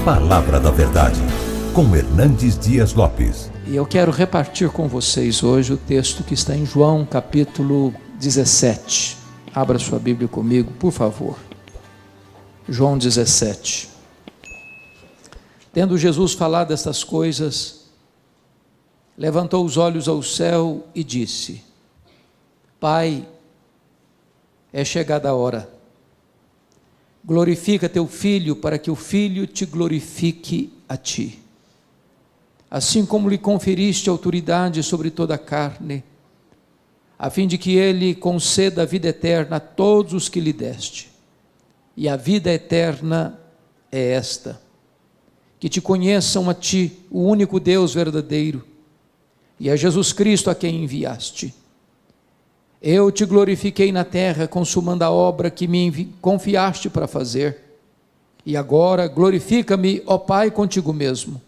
Palavra da Verdade, com Hernandes Dias Lopes. E eu quero repartir com vocês hoje o texto que está em João capítulo 17. Abra sua Bíblia comigo, por favor. João 17. Tendo Jesus falado estas coisas, levantou os olhos ao céu e disse: Pai, é chegada a hora. Glorifica teu Filho, para que o Filho te glorifique a ti. Assim como lhe conferiste autoridade sobre toda a carne, a fim de que ele conceda a vida eterna a todos os que lhe deste. E a vida eterna é esta: que te conheçam a ti, o único Deus verdadeiro, e a Jesus Cristo a quem enviaste. Eu te glorifiquei na terra, consumando a obra que me confiaste para fazer. E agora glorifica-me, ó Pai, contigo mesmo,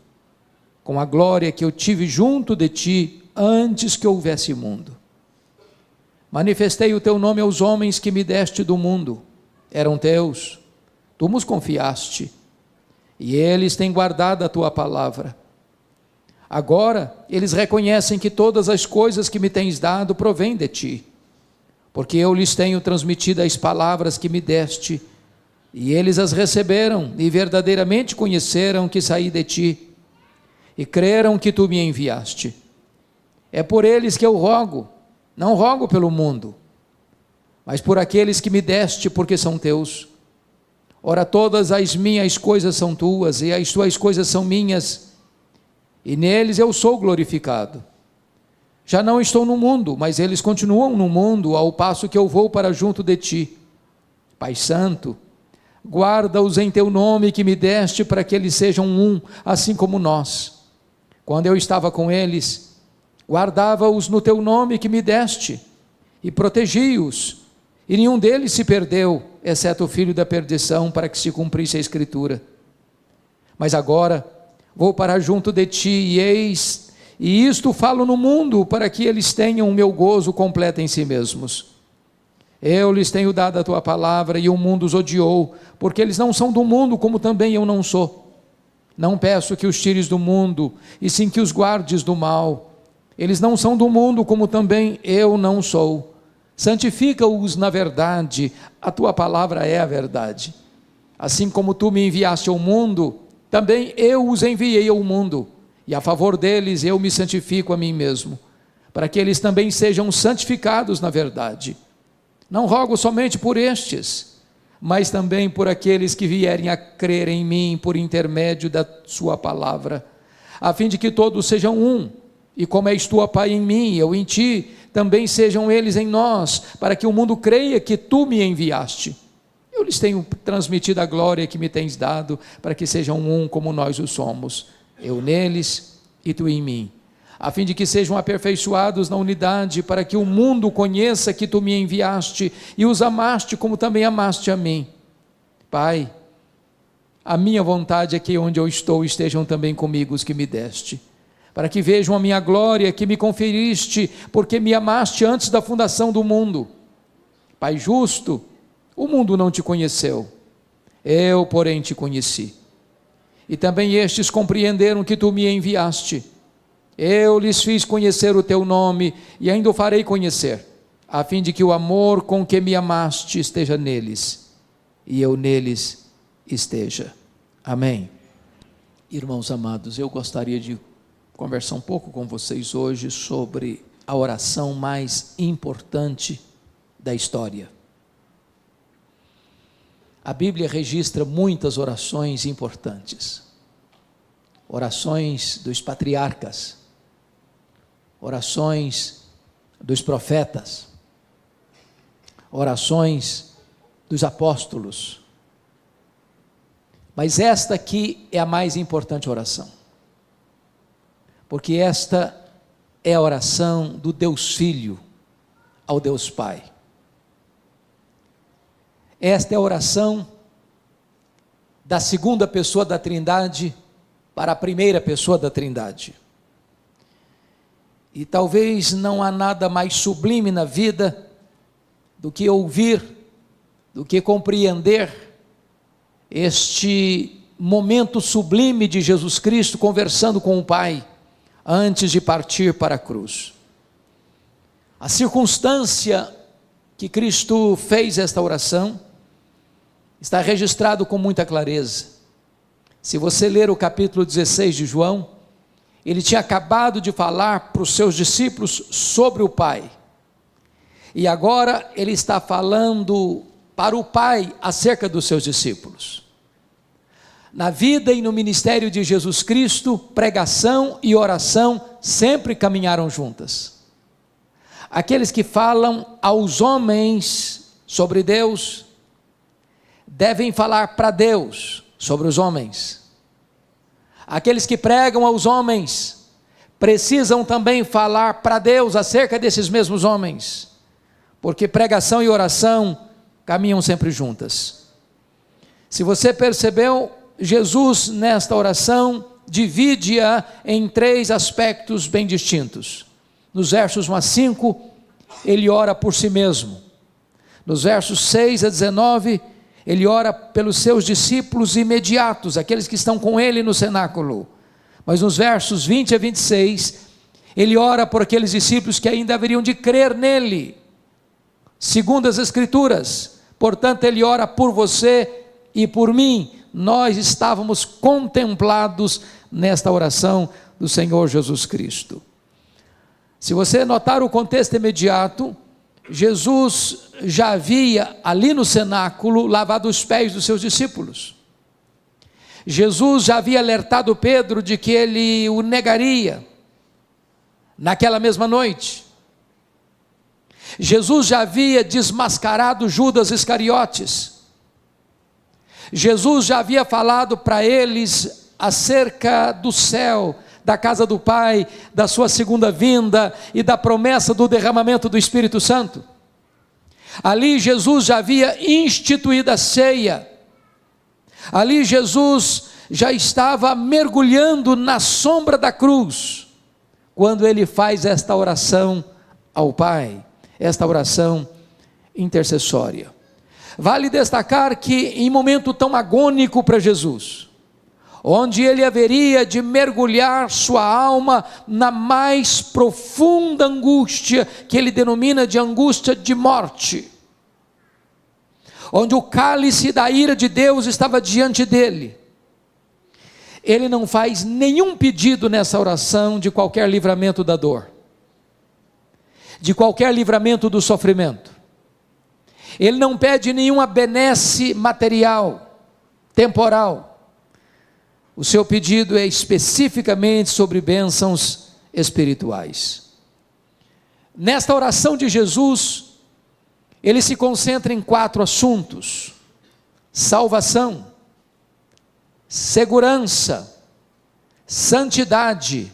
com a glória que eu tive junto de ti antes que houvesse mundo. Manifestei o teu nome aos homens que me deste do mundo. Eram teus, tu nos confiaste, e eles têm guardado a tua palavra. Agora eles reconhecem que todas as coisas que me tens dado provêm de ti, porque eu lhes tenho transmitido as palavras que me deste, e eles as receberam e verdadeiramente conheceram que saí de ti, e creram que tu me enviaste. É por eles que eu rogo, não rogo pelo mundo, mas por aqueles que me deste, porque são teus. Ora, todas as minhas coisas são tuas, e as tuas coisas são minhas, e neles eu sou glorificado. Já não estou no mundo, mas eles continuam no mundo, ao passo que eu vou para junto de ti. Pai Santo, guarda-os em teu nome que me deste, para que eles sejam um, assim como nós. Quando eu estava com eles, guardava-os no teu nome que me deste, e protegi-os, e nenhum deles se perdeu, exceto o filho da perdição, para que se cumprisse a Escritura. Mas agora vou para junto de ti, e isto falo no mundo, para que eles tenham o meu gozo completo em si mesmos. Eu lhes tenho dado a tua palavra, e o mundo os odiou, porque eles não são do mundo, como também eu não sou. Não peço que os tires do mundo, e sim que os guardes do mal. Eles não são do mundo, como também eu não sou. Santifica-os na verdade, a tua palavra é a verdade. Assim como tu me enviaste ao mundo, também eu os enviei ao mundo, e a favor deles eu me santifico a mim mesmo, para que eles também sejam santificados na verdade. Não rogo somente por estes, mas também por aqueles que vierem a crer em mim por intermédio da sua palavra, a fim de que todos sejam um, e como és tu, ó Pai, em mim, eu em ti, também sejam eles em nós, para que o mundo creia que tu me enviaste. Eu lhes tenho transmitido a glória que me tens dado, para que sejam um como nós o somos, eu neles e tu em mim, a fim de que sejam aperfeiçoados na unidade, para que o mundo conheça que tu me enviaste e os amaste como também amaste a mim. Pai, a minha vontade é que onde eu estou estejam também comigo os que me deste, para que vejam a minha glória que me conferiste, porque me amaste antes da fundação do mundo. Pai justo, o mundo não te conheceu, eu porém te conheci. E também estes compreenderam que tu me enviaste. Eu lhes fiz conhecer o teu nome, e ainda o farei conhecer, a fim de que o amor com que me amaste esteja neles, e eu neles esteja. Amém. Irmãos amados, eu gostaria de conversar um pouco com vocês hoje sobre a oração mais importante da história. A Bíblia registra muitas orações importantes, orações dos patriarcas, orações dos profetas, orações dos apóstolos, mas esta aqui é a mais importante oração, porque esta é a oração do Deus Filho ao Deus Pai. Esta é a oração da segunda pessoa da Trindade para a primeira pessoa da Trindade. E talvez não há nada mais sublime na vida do que ouvir, do que compreender este momento sublime de Jesus Cristo conversando com o Pai, antes de partir para a cruz. A circunstância que Cristo fez esta oração está registrado com muita clareza. Se você ler o capítulo 16 de João, ele tinha acabado de falar para os seus discípulos sobre o Pai, e agora ele está falando para o Pai acerca dos seus discípulos. Na vida e no ministério de Jesus Cristo, pregação e oração sempre caminharam juntas. Aqueles que falam aos homens sobre Deus, devem falar para Deus sobre os homens. Aqueles que pregam aos homens, precisam também falar para Deus acerca desses mesmos homens, porque pregação e oração caminham sempre juntas. Se você percebeu, Jesus nesta oração divide-a em 3 aspectos bem distintos. Nos versos 1 a 5, ele ora por si mesmo. Nos versos 6 a 19, ele ora pelos seus discípulos imediatos, aqueles que estão com ele no cenáculo. Mas nos versos 20 a 26, ele ora por aqueles discípulos que ainda haveriam de crer nele, segundo as Escrituras. Portanto, ele ora por você e por mim. Nós estávamos contemplados nesta oração do Senhor Jesus Cristo. Se você notar o contexto imediato, Jesus já havia ali no cenáculo lavado os pés dos seus discípulos. Jesus já havia alertado Pedro de que ele o negaria naquela mesma noite. Jesus já havia desmascarado Judas Iscariotes. Jesus já havia falado para eles acerca do céu, da casa do Pai, da sua segunda vinda e da promessa do derramamento do Espírito Santo. Ali Jesus já havia instituído a ceia. Ali Jesus já estava mergulhando na sombra da cruz, quando ele faz esta oração ao Pai, esta oração intercessória. Vale destacar que em momento tão agônico para Jesus, onde ele haveria de mergulhar sua alma na mais profunda angústia, que ele denomina de angústia de morte, onde o cálice da ira de Deus estava diante dele, ele não faz nenhum pedido nessa oração de qualquer livramento da dor, de qualquer livramento do sofrimento. Ele não pede nenhuma benesse material, temporal. O seu pedido é especificamente sobre bênçãos espirituais. Nesta oração de Jesus, ele se concentra em 4 assuntos: salvação, segurança, santidade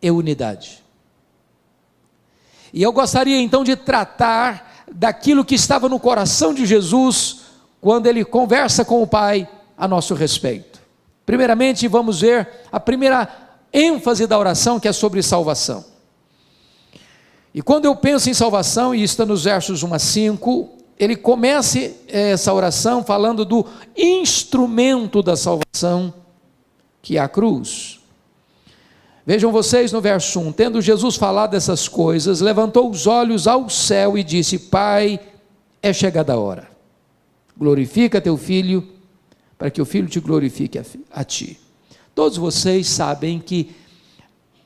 e unidade. E eu gostaria então de tratar daquilo que estava no coração de Jesus, quando ele conversa com o Pai a nosso respeito. Primeiramente, vamos ver a primeira ênfase da oração, que é sobre salvação. E quando eu penso em salvação, e está nos versos 1 a 5, ele começa essa oração falando do instrumento da salvação, que é a cruz. Vejam vocês no verso 1, tendo Jesus falado essas coisas, levantou os olhos ao céu e disse: Pai, é chegada a hora, glorifica teu Filho, para que o Filho te glorifique a ti. Todos vocês sabem que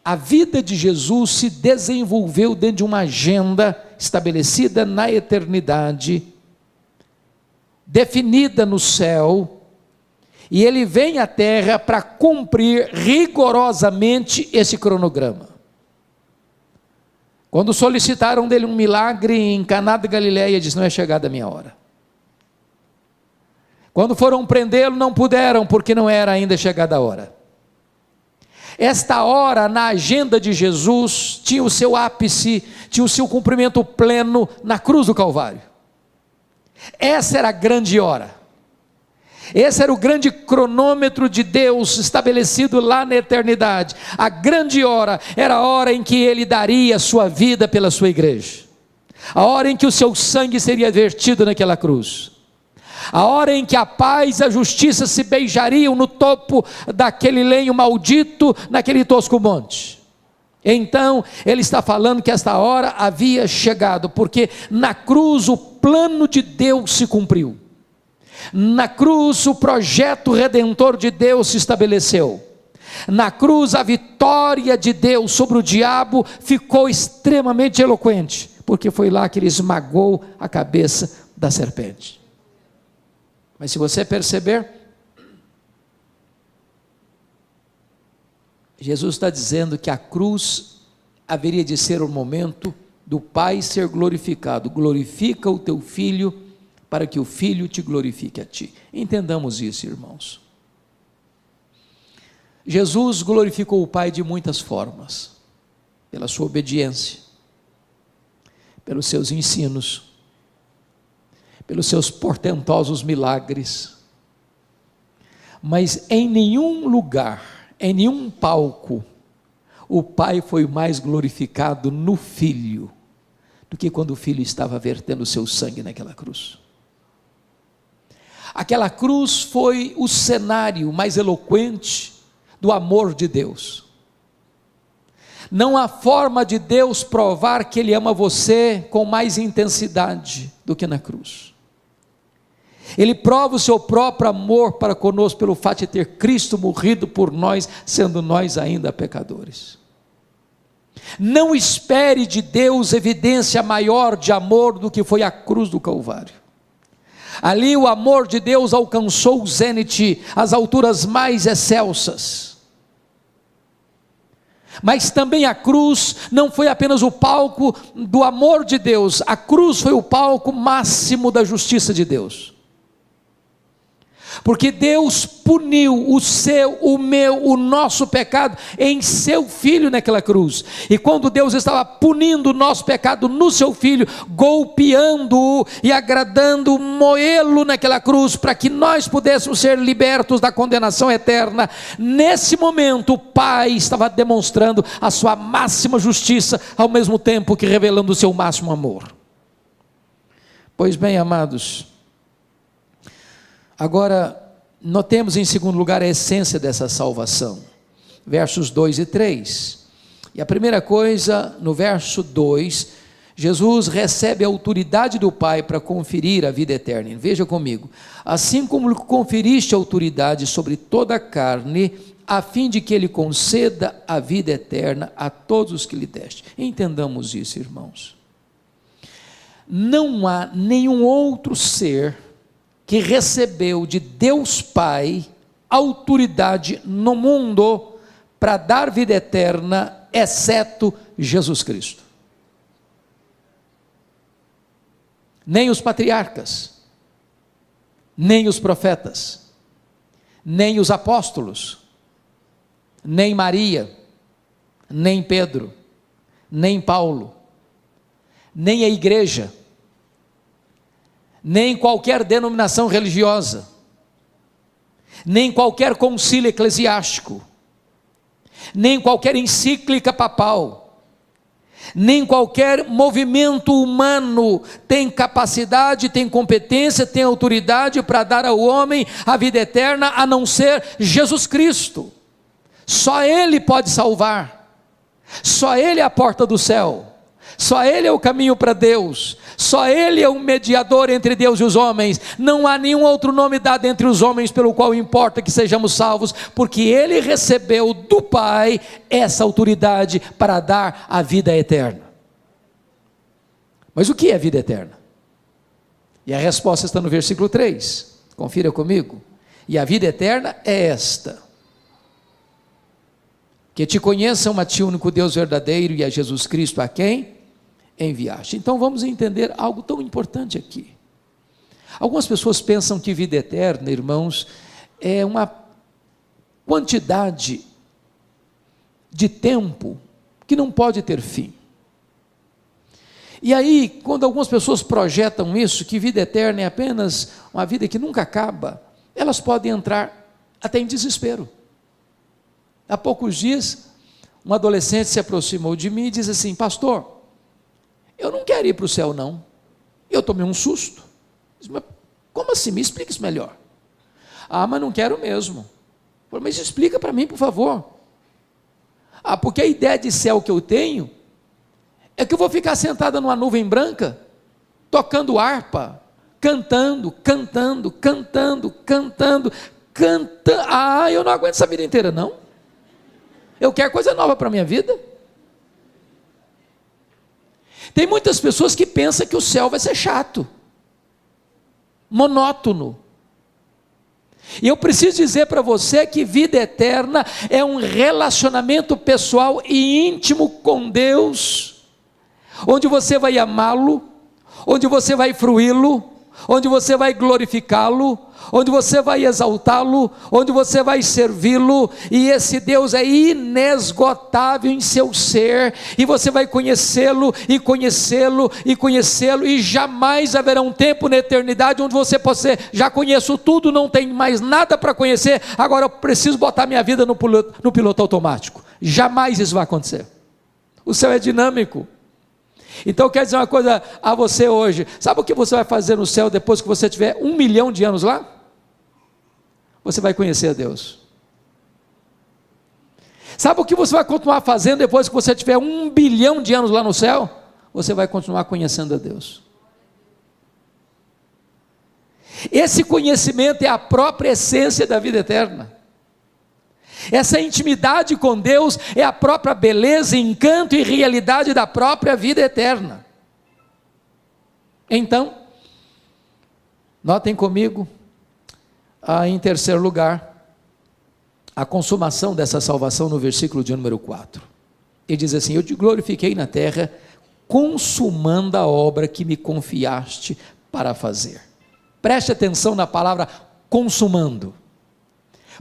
a vida de Jesus se desenvolveu dentro de uma agenda estabelecida na eternidade, definida no céu, e ele vem à terra para cumprir rigorosamente esse cronograma. Quando solicitaram dele um milagre em Caná da Galileia, ele disse: não é chegada a minha hora. Quando foram prendê-lo, não puderam, porque não era ainda chegada a hora. Esta hora na agenda de Jesus tinha o seu ápice, tinha o seu cumprimento pleno na cruz do Calvário. Essa era a grande hora. Esse era o grande cronômetro de Deus estabelecido lá na eternidade. A grande hora era a hora em que ele daria a sua vida pela sua igreja, a hora em que o seu sangue seria vertido naquela cruz, A hora em que a paz e a justiça se beijariam no topo daquele lenho maldito, naquele tosco monte. Então, ele está falando que esta hora havia chegado, porque na cruz o plano de Deus se cumpriu. Na cruz o projeto redentor de Deus se estabeleceu. Na cruz a vitória de Deus sobre o diabo ficou extremamente eloquente, porque foi lá que ele esmagou a cabeça da serpente. Mas se você perceber, Jesus está dizendo que a cruz haveria de ser o momento do Pai ser glorificado. Glorifica o teu Filho, para que o Filho te glorifique a ti. Entendamos isso, irmãos. Jesus glorificou o Pai de muitas formas. Pela sua obediência, pelos seus ensinos, pelos seus portentosos milagres. Mas em nenhum lugar, em nenhum palco, o Pai foi mais glorificado no Filho, do que quando o Filho estava vertendo o seu sangue naquela cruz. Aquela cruz foi o cenário mais eloquente do amor de Deus. Não há forma de Deus provar que Ele ama você com mais intensidade do que na cruz. Ele prova o seu próprio amor para conosco pelo fato de ter Cristo morrido por nós, sendo nós ainda pecadores. Não espere de Deus evidência maior de amor do que foi a cruz do Calvário. Ali o amor de Deus alcançou o zênite, as alturas mais excelsas. Mas também a cruz não foi apenas o palco do amor de Deus, a cruz foi o palco máximo da justiça de Deus. Porque Deus puniu o seu, o meu, o nosso pecado em seu Filho naquela cruz. E quando Deus estava punindo o nosso pecado no seu Filho, golpeando-o e agradando moê-lo naquela cruz, para que nós pudéssemos ser libertos da condenação eterna, nesse momento o Pai estava demonstrando a sua máxima justiça, ao mesmo tempo que revelando o seu máximo amor. Pois bem, amados, agora, notemos em segundo lugar a essência dessa salvação, versos 2 e 3, e a primeira coisa, no verso 2, Jesus recebe a autoridade do Pai para conferir a vida eterna. Veja comigo, assim como conferiste autoridade sobre toda a carne, a fim de que Ele conceda a vida eterna a todos os que lhe deste. Entendamos isso, irmãos. Não há nenhum outro ser que recebeu de Deus Pai autoridade no mundo para dar vida eterna, exceto Jesus Cristo. Nem os patriarcas, nem os profetas, nem os apóstolos, nem Maria, nem Pedro, nem Paulo, nem a igreja, nem qualquer denominação religiosa, nem qualquer concílio eclesiástico, nem qualquer encíclica papal, nem qualquer movimento humano tem capacidade, tem competência, tem autoridade para dar ao homem a vida eterna, a não ser Jesus Cristo. Só Ele pode salvar, só Ele é a porta do céu, só Ele é o caminho para Deus, só Ele é o mediador entre Deus e os homens. Não há nenhum outro nome dado entre os homens pelo qual importa que sejamos salvos, porque Ele recebeu do Pai essa autoridade para dar a vida eterna. Mas o que é vida eterna? E a resposta está no versículo 3, confira comigo. E a vida eterna é esta: que te conheçam a ti, único Deus verdadeiro, e a Jesus Cristo, a quem enviaste. Então vamos entender algo tão importante aqui. Algumas pessoas pensam que vida eterna, irmãos, é uma quantidade de tempo que não pode ter fim. E aí, quando algumas pessoas projetam isso, que vida eterna é apenas uma vida que nunca acaba, elas podem entrar até em desespero. Há poucos dias, um adolescente se aproximou de mim e disse assim: pastor, eu não quero ir para o céu não. Eu tomei um susto. Disse, mas Como assim? Me explica isso melhor. Ah, mas não quero mesmo. Mas explica para mim, por favor. Ah, porque a ideia de céu que eu tenho é que eu vou ficar sentada numa nuvem branca, tocando harpa, cantando. Ah, eu não aguento essa vida inteira, não. Eu quero coisa nova para a minha vida. Tem muitas pessoas que pensam que o céu vai ser chato, monótono. E eu preciso dizer para você que vida eterna é um relacionamento pessoal e íntimo com Deus, onde você vai amá-lo, onde você vai fruí-lo, onde você vai glorificá-lo, onde você vai exaltá-lo, onde você vai servi-lo, e esse Deus é inesgotável em seu ser, e você vai conhecê-lo, e jamais haverá um tempo na eternidade onde você possa dizer, já conheço tudo, não tenho mais nada para conhecer, agora eu preciso botar minha vida no piloto automático. Jamais isso vai acontecer. O céu é dinâmico. Então eu quero dizer uma coisa a você hoje. Sabe o que você vai fazer no céu depois que você tiver 1 milhão de anos lá? Você vai conhecer a Deus. Sabe o que você vai continuar fazendo depois que você tiver 1 bilhão de anos lá no céu? Você vai continuar conhecendo a Deus. Esse conhecimento é a própria essência da vida eterna. Essa intimidade com Deus é a própria beleza, encanto e realidade da própria vida eterna. Então, notem comigo, em terceiro lugar, a consumação dessa salvação no versículo de número 4. Ele diz assim: eu te glorifiquei na terra, consumando a obra que me confiaste para fazer. Preste atenção na palavra consumando,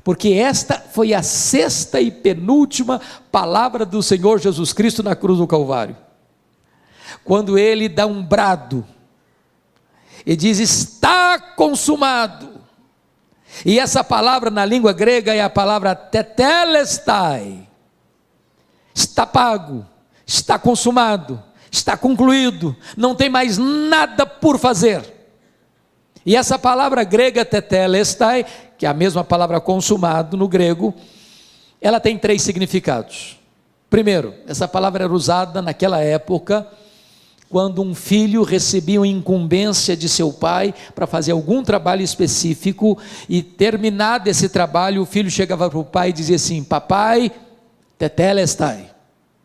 porque esta foi a sexta e penúltima palavra do Senhor Jesus Cristo na cruz do Calvário, quando ele dá um brado, e diz: está consumado. E essa palavra na língua grega é a palavra tetelestai, está pago, está consumado, está concluído, não tem mais nada por fazer. E essa palavra grega tetelestai, que é a mesma palavra consumado no grego, ela tem 3 significados. Primeiro, essa palavra era usada naquela época, quando um filho recebia uma incumbência de seu pai para fazer algum trabalho específico, e terminado esse trabalho, o filho chegava para o pai e dizia assim: papai, tetelestai,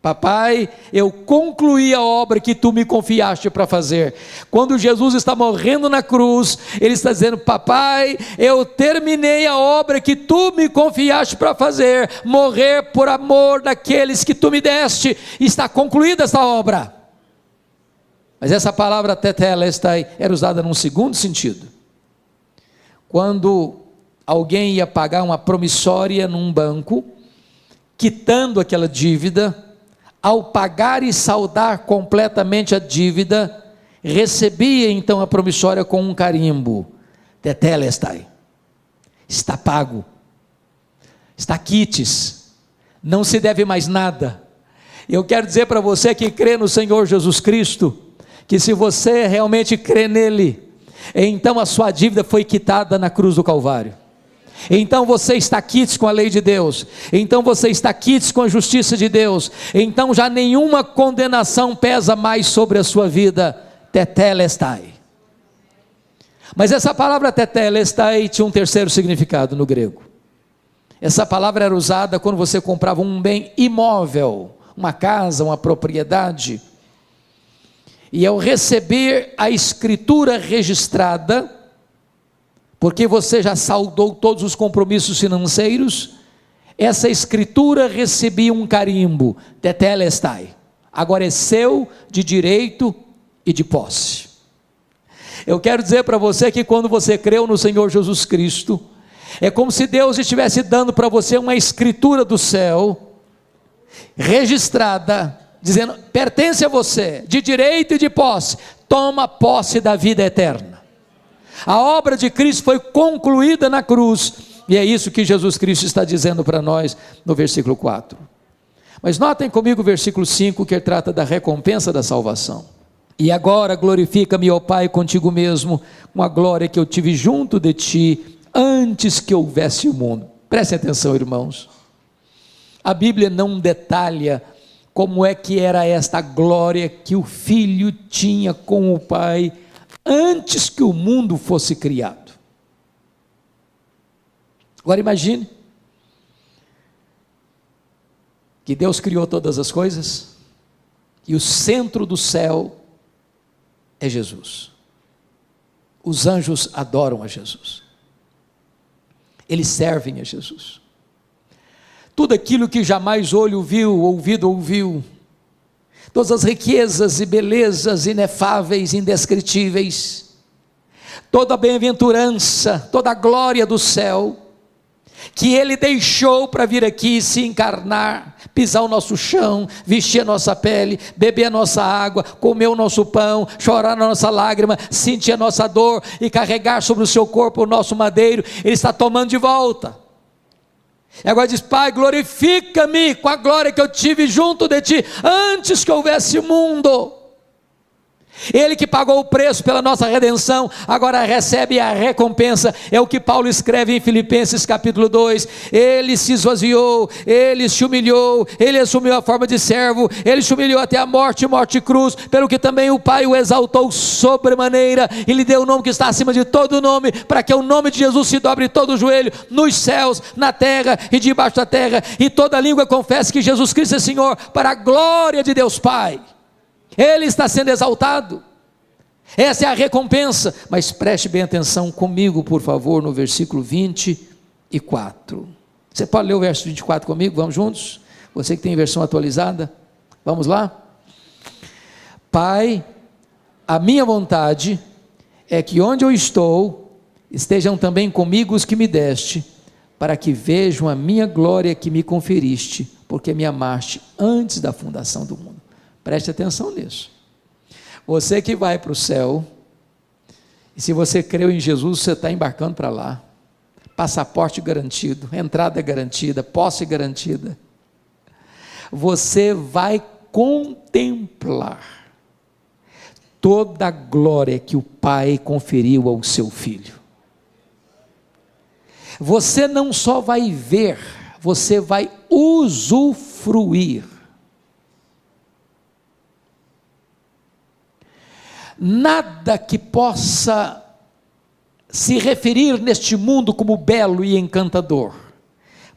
papai, eu concluí a obra que tu me confiaste para fazer. Quando Jesus está morrendo na cruz, ele está dizendo: papai, eu terminei a obra que tu me confiaste para fazer, morrer por amor daqueles que tu me deste, está concluída essa obra. Mas essa palavra tetelestai era usada num segundo sentido. Quando alguém ia pagar uma promissória num banco, quitando aquela dívida, ao pagar e saldar completamente a dívida, recebia então a promissória com um carimbo: tetelestai, está pago, está quites, não se deve mais nada. Eu quero dizer para você que crê no Senhor Jesus Cristo, que se você realmente crê nele, então a sua dívida foi quitada na cruz do Calvário. Então você está quites com a lei de Deus, então você está quites com a justiça de Deus, então já nenhuma condenação pesa mais sobre a sua vida. Tetelestai. Mas essa palavra tetelestai tinha um terceiro significado no grego. Essa palavra era usada quando você comprava um bem imóvel, uma casa, uma propriedade, e ao receber a escritura registrada, porque você já saldou todos os compromissos financeiros, essa escritura recebia um carimbo: tetelestai, agora é seu de direito e de posse. Eu quero dizer para você que quando você creu no Senhor Jesus Cristo, é como se Deus estivesse dando para você uma escritura do céu, registrada, dizendo: pertence a você, de direito e de posse, toma posse da vida eterna. A obra de Cristo foi concluída na cruz, e é isso que Jesus Cristo está dizendo para nós no versículo 4. Mas notem comigo o versículo 5, que trata da recompensa da salvação. E agora glorifica-me, ó Pai, contigo mesmo, com a glória que eu tive junto de ti, antes que houvesse o mundo. Prestem atenção, irmãos. A Bíblia não detalha como é que era esta glória que o Filho tinha com o Pai, antes que o mundo fosse criado. Agora imagine, que Deus criou todas as coisas, e o centro do céu é Jesus. Os anjos adoram a Jesus, eles servem a Jesus. Tudo aquilo que jamais olho viu, ouvido ouviu, todas as riquezas e belezas inefáveis, indescritíveis, toda a bem-aventurança, toda a glória do céu, que Ele deixou para vir aqui se encarnar, pisar o nosso chão, vestir a nossa pele, beber a nossa água, comer o nosso pão, chorar a nossa lágrima, sentir a nossa dor e carregar sobre o seu corpo o nosso madeiro. Ele está tomando de volta. E agora diz: Pai, glorifica-me com a glória que eu tive junto de ti, antes que houvesse o mundo. Ele que pagou o preço pela nossa redenção, agora recebe a recompensa. É o que Paulo escreve em Filipenses capítulo 2, ele se esvaziou, ele se humilhou, ele assumiu a forma de servo, ele se humilhou até a morte, morte e cruz, pelo que também o Pai o exaltou sobremaneira, e lhe deu o nome que está acima de todo nome, para que o nome de Jesus se dobre todo o joelho, nos céus, na terra e debaixo da terra, e toda língua confesse que Jesus Cristo é Senhor, para a glória de Deus Pai. Ele está sendo exaltado, essa é a recompensa. Mas preste bem atenção comigo, por favor, no versículo 24, você pode ler o verso 24 comigo? Vamos juntos? Você que tem versão atualizada, vamos lá? Pai, a minha vontade é que onde eu estou, estejam também comigo os que me deste, para que vejam a minha glória que me conferiste, porque me amaste antes da fundação do mundo. Preste atenção nisso. Você que vai para o céu, e se você creu em Jesus, você está embarcando para lá, passaporte garantido, entrada garantida, posse garantida, você vai contemplar toda a glória que o Pai conferiu ao seu Filho. Você não só vai ver, você vai usufruir. Nada que possa se referir neste mundo como belo e encantador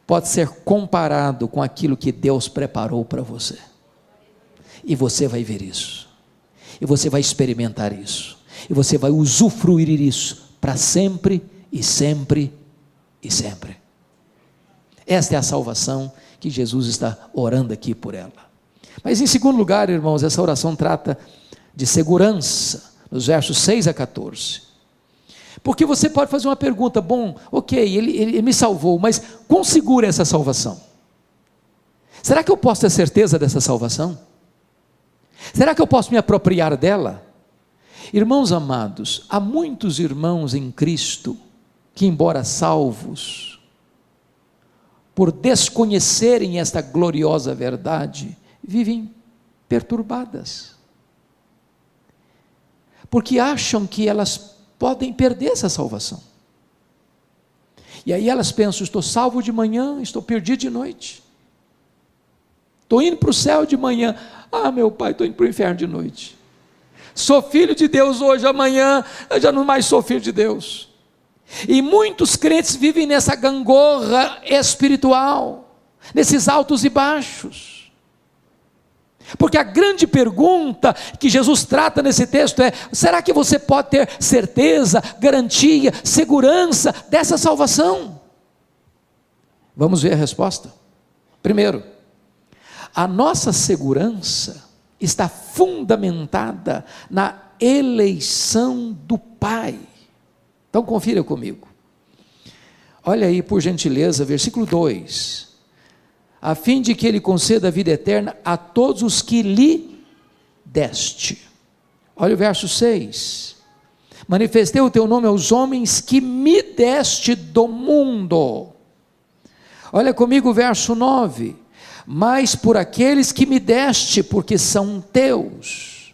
pode ser comparado com aquilo que Deus preparou para você. E você vai ver isso, e você vai experimentar isso, e você vai usufruir isso para sempre e sempre e sempre. Esta é a salvação que Jesus está orando aqui por ela. Mas em segundo lugar, irmãos, essa oração trata de segurança, nos versos 6 a 14, porque você pode fazer uma pergunta: bom, ok, ele me salvou, mas quão segura é essa salvação? Será que eu posso ter certeza dessa salvação? Será que eu posso me apropriar dela? Irmãos amados, há muitos irmãos em Cristo, que embora salvos, por desconhecerem esta gloriosa verdade, vivem perturbadas, porque acham que elas podem perder essa salvação, e aí elas pensam: estou salvo de manhã, estou perdido de noite, estou indo para o céu de manhã, meu pai, estou indo para o inferno de noite, sou filho de Deus hoje, amanhã eu já não mais sou filho de Deus. E muitos crentes vivem nessa gangorra espiritual, nesses altos e baixos, porque a grande pergunta que Jesus trata nesse texto é: será que você pode ter certeza, garantia, segurança dessa salvação? Vamos ver a resposta. Primeiro, a nossa segurança está fundamentada na eleição do Pai. Então confira comigo, olha aí por gentileza, versículo 2, a fim de que Ele conceda a vida eterna a todos os que lhe deste. Olha o verso 6, manifestei o teu nome aos homens que me deste do mundo. Olha comigo o verso 9, mas por aqueles que me deste, porque são teus.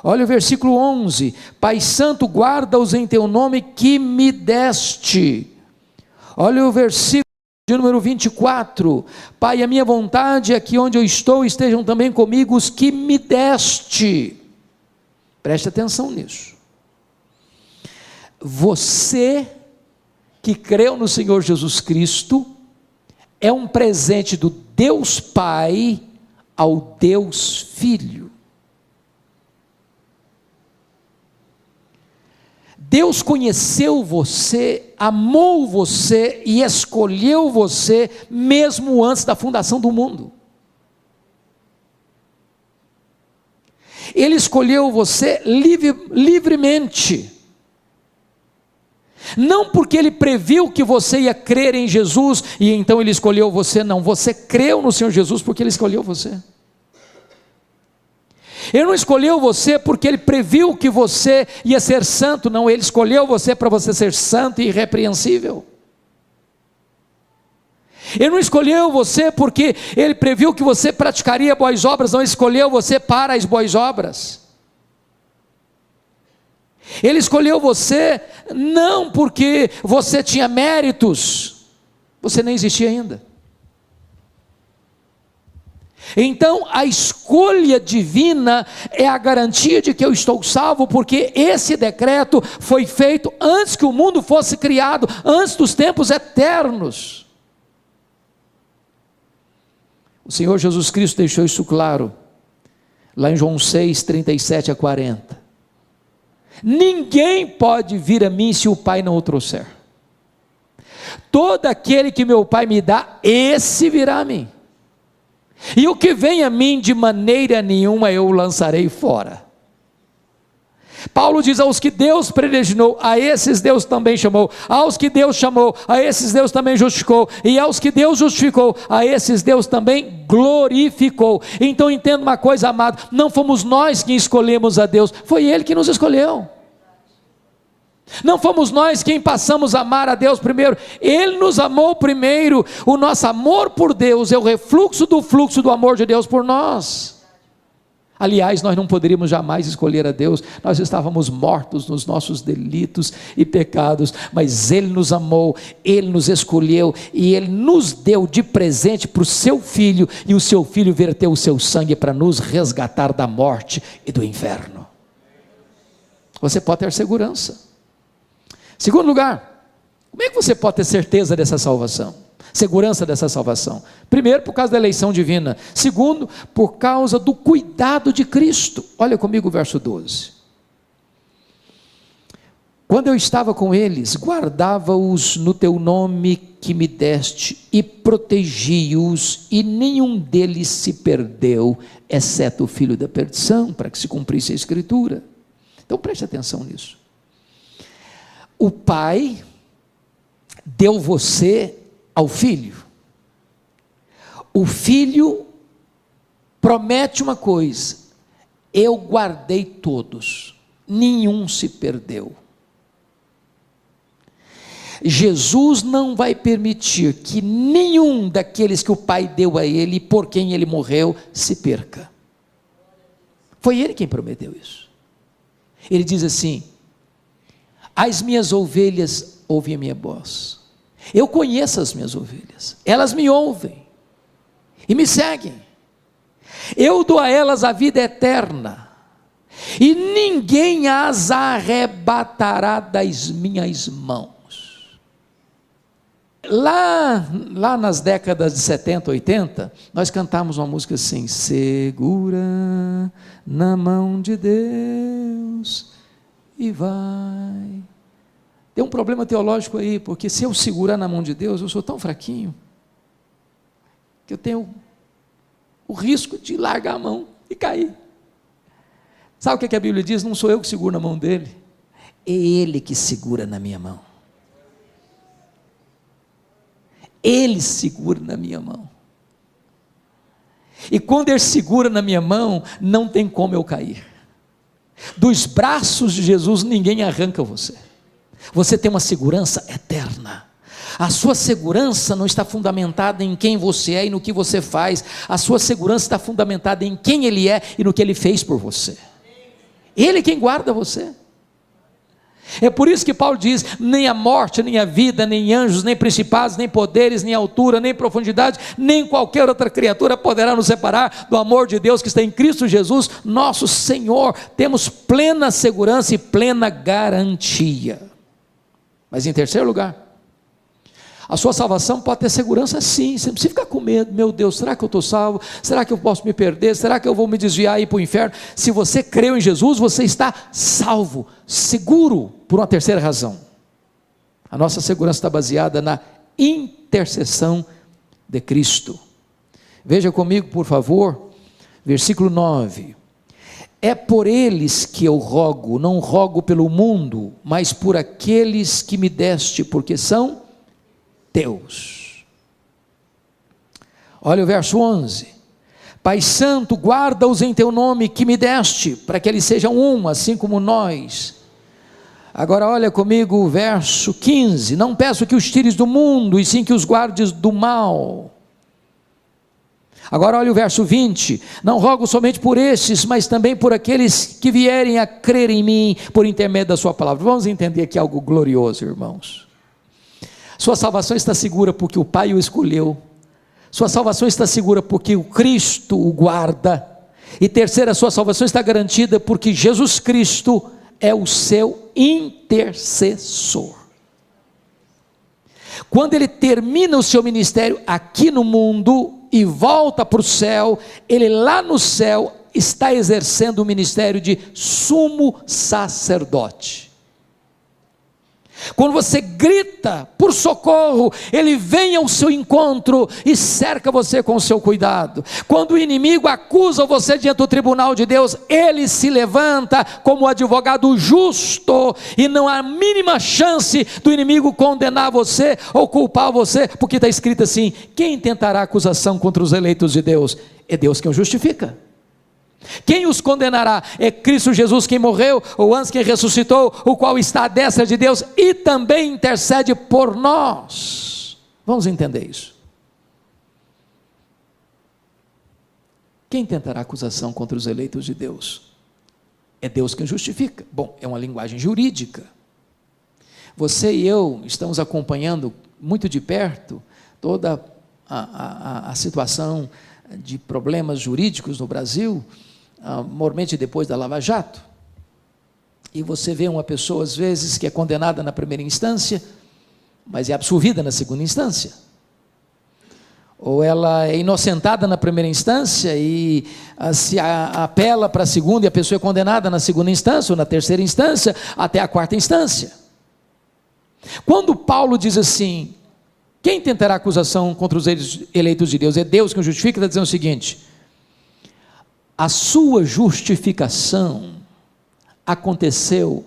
Olha o versículo 11: Pai Santo, guarda-os em teu nome que me deste. Olha o versículo de número 24: Pai, a minha vontade é que onde eu estou estejam também comigo os que me deste. Preste atenção nisso. Você que creu no Senhor Jesus Cristo é um presente do Deus Pai ao Deus Filho. Deus conheceu você, amou você e escolheu você mesmo antes da fundação do mundo. Ele escolheu você livremente. Não porque Ele previu que você ia crer em Jesus e então Ele escolheu você, não. Você creu no Senhor Jesus porque Ele escolheu você. Ele não escolheu você porque Ele previu que você ia ser santo, não. Ele escolheu você para você ser santo e irrepreensível. Ele não escolheu você porque Ele previu que você praticaria boas obras, não. Ele escolheu você para as boas obras. Ele escolheu você não porque você tinha méritos, você nem existia ainda. Então a escolha divina é a garantia de que eu estou salvo, porque esse decreto foi feito antes que o mundo fosse criado, antes dos tempos eternos. O Senhor Jesus Cristo deixou isso claro, lá em João 6, 37 a 40. Ninguém pode vir a mim se o Pai não o trouxer. Todo aquele que meu Pai me dá, esse virá a mim. E o que vem a mim, de maneira nenhuma eu o lançarei fora. Paulo diz: aos que Deus predestinou, a esses Deus também chamou. Aos que Deus chamou, a esses Deus também justificou. E aos que Deus justificou, a esses Deus também glorificou. Então entenda uma coisa, amado: não fomos nós que escolhemos a Deus, foi Ele que nos escolheu. Não fomos nós quem passamos a amar a Deus primeiro, Ele nos amou primeiro. O nosso amor por Deus é o refluxo do fluxo do amor de Deus por nós. Aliás, nós não poderíamos jamais escolher a Deus, nós estávamos mortos nos nossos delitos e pecados, mas Ele nos amou, Ele nos escolheu e Ele nos deu de presente para o seu Filho, e o seu Filho verteu o seu sangue para nos resgatar da morte e do inferno. Você pode ter segurança. Segundo lugar, como é que você pode ter certeza dessa salvação? Segurança dessa salvação? Primeiro, por causa da eleição divina. Segundo, por causa do cuidado de Cristo. Olha comigo o verso 12. Quando eu estava com eles, guardava-os no teu nome que me deste, e protegi-os, e nenhum deles se perdeu, exceto o filho da perdição, para que se cumprisse a Escritura. Então preste atenção nisso. O Pai deu você ao Filho. O Filho promete uma coisa: eu guardei todos, nenhum se perdeu. Jesus não vai permitir que nenhum daqueles que o Pai deu a Ele, por quem Ele morreu, se perca. Foi Ele quem prometeu isso. Ele diz assim: as minhas ovelhas ouvem a minha voz. Eu conheço as minhas ovelhas, elas me ouvem e me seguem. Eu dou a elas a vida eterna, e ninguém as arrebatará das minhas mãos. Lá nas décadas de 70, 80, nós cantamos uma música assim: segura na mão de Deus e vai. Tem um problema teológico aí, porque se eu segurar na mão de Deus, eu sou tão fraquinho, que eu tenho o risco de largar a mão e cair. Sabe o que a Bíblia diz? Não sou eu que seguro na mão dele, é Ele que segura na minha mão. Ele segura na minha mão. E quando Ele segura na minha mão, não tem como eu cair. Dos braços de Jesus ninguém arranca você. Você tem uma segurança eterna. A sua segurança não está fundamentada em quem você é e no que você faz. A sua segurança está fundamentada em quem Ele é e no que Ele fez por você. Ele é quem guarda você. É por isso que Paulo diz: nem a morte, nem a vida, nem anjos, nem principados, nem poderes, nem altura, nem profundidade, nem qualquer outra criatura poderá nos separar do amor de Deus que está em Cristo Jesus, nosso Senhor. Temos plena segurança e plena garantia. Mas em terceiro lugar, a sua salvação pode ter segurança sim. Você não precisa ficar com medo. Meu Deus, será que eu estou salvo? Será que eu posso me perder? Será que eu vou me desviar e ir para o inferno? Se você creu em Jesus, você está salvo, seguro, por uma terceira razão. A nossa segurança está baseada na intercessão de Cristo. Veja comigo, por favor, versículo 9. É por eles que eu rogo, não rogo pelo mundo, mas por aqueles que me deste, porque são teus. Olha o verso 11. Pai Santo, guarda-os em teu nome que me deste, para que eles sejam um, assim como nós. Agora olha comigo o verso 15. Não peço que os tires do mundo, e sim que os guardes do mal. Agora olha o verso 20. Não rogo somente por estes, mas também por aqueles que vierem a crer em mim, por intermédio da sua palavra. Vamos entender aqui algo glorioso, irmãos. Sua salvação está segura porque o Pai o escolheu. Sua salvação está segura porque o Cristo o guarda. E terceira, sua salvação está garantida porque Jesus Cristo é o seu intercessor. Quando ele termina o seu ministério aqui no mundo e volta para o céu, ele lá no céu está exercendo o ministério de sumo sacerdote. Quando você grita por socorro, ele vem ao seu encontro e cerca você com o seu cuidado. Quando o inimigo acusa você diante do tribunal de Deus, ele se levanta como advogado justo, e não há a mínima chance do inimigo condenar você ou culpar você, porque está escrito assim: quem tentará acusação contra os eleitos de Deus? É Deus quem o justifica. Quem os condenará? É Cristo Jesus quem morreu, ou antes quem ressuscitou, o qual está à destra de Deus e também intercede por nós. Vamos entender isso. Quem tentará acusação contra os eleitos de Deus? É Deus quem justifica. Bom, é uma linguagem jurídica. Você e eu estamos acompanhando muito de perto toda a situação de problemas jurídicos no Brasil, mormente depois da Lava Jato. E você vê uma pessoa às vezes que é condenada na primeira instância, mas é absolvida na segunda instância. Ou ela é inocentada na primeira instância e se apela para a segunda, e a pessoa é condenada na segunda instância, ou na terceira instância, até a quarta instância. Quando Paulo diz assim: quem tentará acusação contra os eleitos de Deus? É Deus que o justifica. Está dizendo o seguinte: a sua justificação aconteceu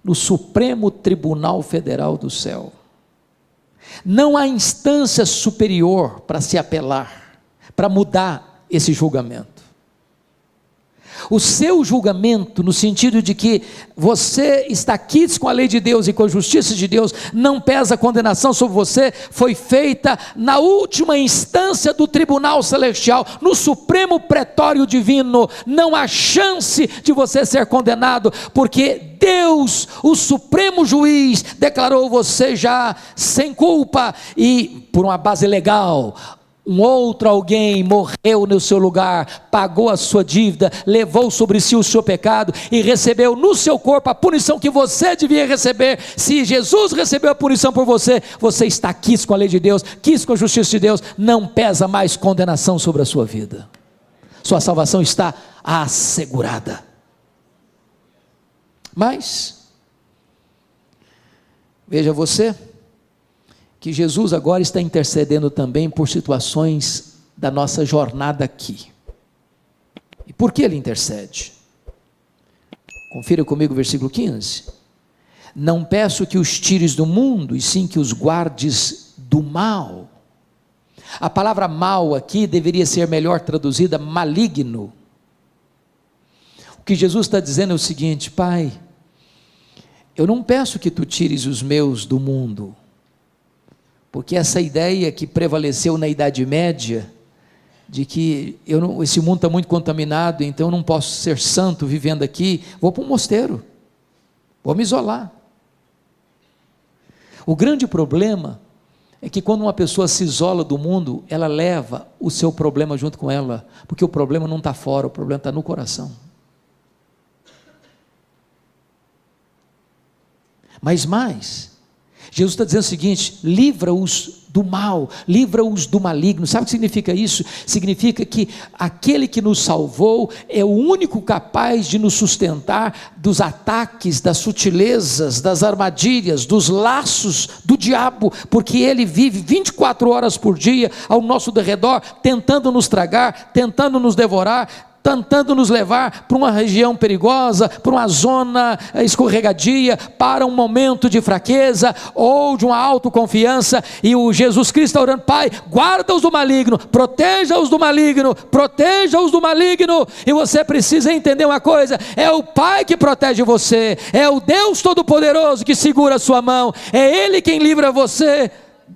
no Supremo Tribunal Federal do céu. Não há instância superior para se apelar, para mudar esse julgamento. O seu julgamento, no sentido de que você está quites com a lei de Deus e com a justiça de Deus, não pesa a condenação sobre você, foi feita na última instância do tribunal celestial, no supremo pretório divino. Não há chance de você ser condenado, porque Deus, o supremo juiz, declarou você já sem culpa, e por uma base legal, um outro alguém morreu no seu lugar, pagou a sua dívida, levou sobre si o seu pecado e recebeu no seu corpo a punição que você devia receber. Se Jesus recebeu a punição por você, você está quis com a lei de Deus, quis com a justiça de Deus, não pesa mais condenação sobre a sua vida. Sua salvação está assegurada. Mas veja você que Jesus agora está intercedendo também por situações da nossa jornada aqui. E por que ele intercede? Confira comigo o versículo 15. Não peço que os tires do mundo, e sim que os guardes do mal. A palavra mal aqui deveria ser melhor traduzida maligno. O que Jesus está dizendo é o seguinte: Pai, eu não peço que tu tires os meus do mundo, porque essa ideia que prevaleceu na Idade Média de que esse mundo está muito contaminado, então eu não posso ser santo vivendo aqui, vou para um mosteiro, vou me isolar. O grande problema é que quando uma pessoa se isola do mundo, ela leva o seu problema junto com ela, porque o problema não está fora, o problema está no coração. Mas mais, Jesus está dizendo o seguinte: livra-os do mal, livra-os do maligno. Sabe o que significa isso? Significa que aquele que nos salvou é o único capaz de nos sustentar dos ataques, das sutilezas, das armadilhas, dos laços do diabo, porque ele vive 24 horas por dia ao nosso derredor, tentando nos tragar, tentando nos devorar, tentando nos levar para uma região perigosa, para uma zona escorregadia, para um momento de fraqueza ou de uma autoconfiança. E o Jesus Cristo está orando: Pai, guarda-os do maligno, proteja-os do maligno, proteja-os do maligno. E você precisa entender uma coisa: é o Pai que protege você, é o Deus Todo-Poderoso que segura a sua mão, é Ele quem livra você,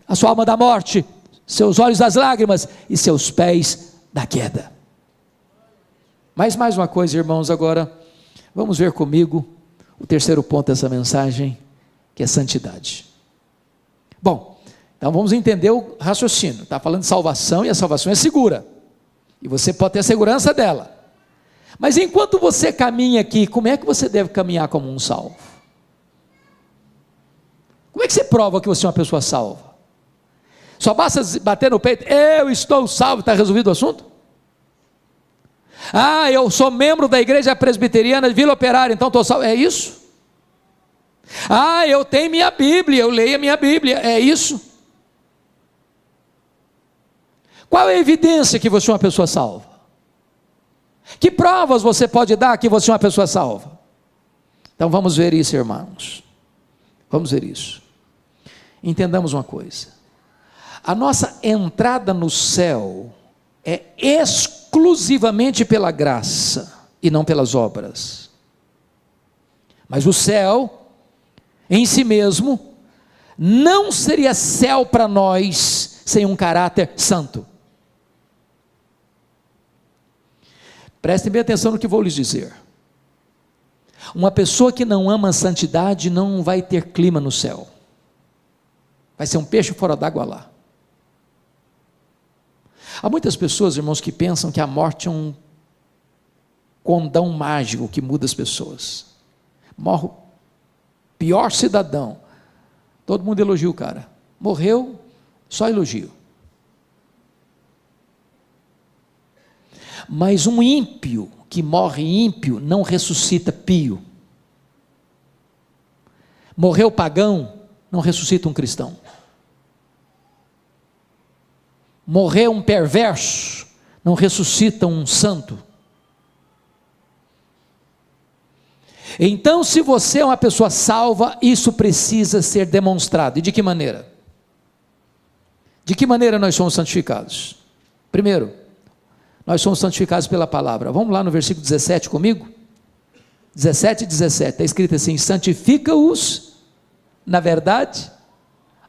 a sua alma da morte, seus olhos das lágrimas e seus pés da queda. Mas mais uma coisa, irmãos, agora vamos ver comigo o terceiro ponto dessa mensagem, que é santidade. Bom, então vamos entender o raciocínio. Está falando de salvação, e a salvação é segura, e você pode ter a segurança dela. Mas enquanto você caminha aqui, como é que você deve caminhar como um salvo? Como é que você prova que você é uma pessoa salva? Só basta bater no peito: eu estou salvo, está resolvido o assunto? Ah, eu sou membro da igreja presbiteriana de Vila Operária, então estou salvo. É isso? Ah, eu tenho minha Bíblia, eu leio a minha Bíblia. É isso? Qual é a evidência que você é uma pessoa salva? Que provas você pode dar que você é uma pessoa salva? Então vamos ver isso, irmãos. Vamos ver isso. Entendamos uma coisa: a nossa entrada no céu é exclusivamente pela graça e não pelas obras. Mas o céu em si mesmo não seria céu para nós sem um caráter santo. Prestem bem atenção no que vou lhes dizer. Uma pessoa que não ama a santidade não vai ter clima no céu, vai ser um peixe fora d'água lá. Há muitas pessoas, irmãos, que pensam que a morte é um condão mágico que muda as pessoas. Morre o pior cidadão, todo mundo elogia o cara. Morreu, só elogio. Mas um ímpio que morre ímpio não ressuscita pio. Morreu pagão, não ressuscita um cristão. Morrer um perverso não ressuscita um santo. Então, se você é uma pessoa salva, isso precisa ser demonstrado. E de que maneira? De que maneira nós somos santificados? Primeiro, nós somos santificados pela palavra. Vamos lá no versículo 17 comigo? 17 e 17, está escrito assim: santifica-os na verdade,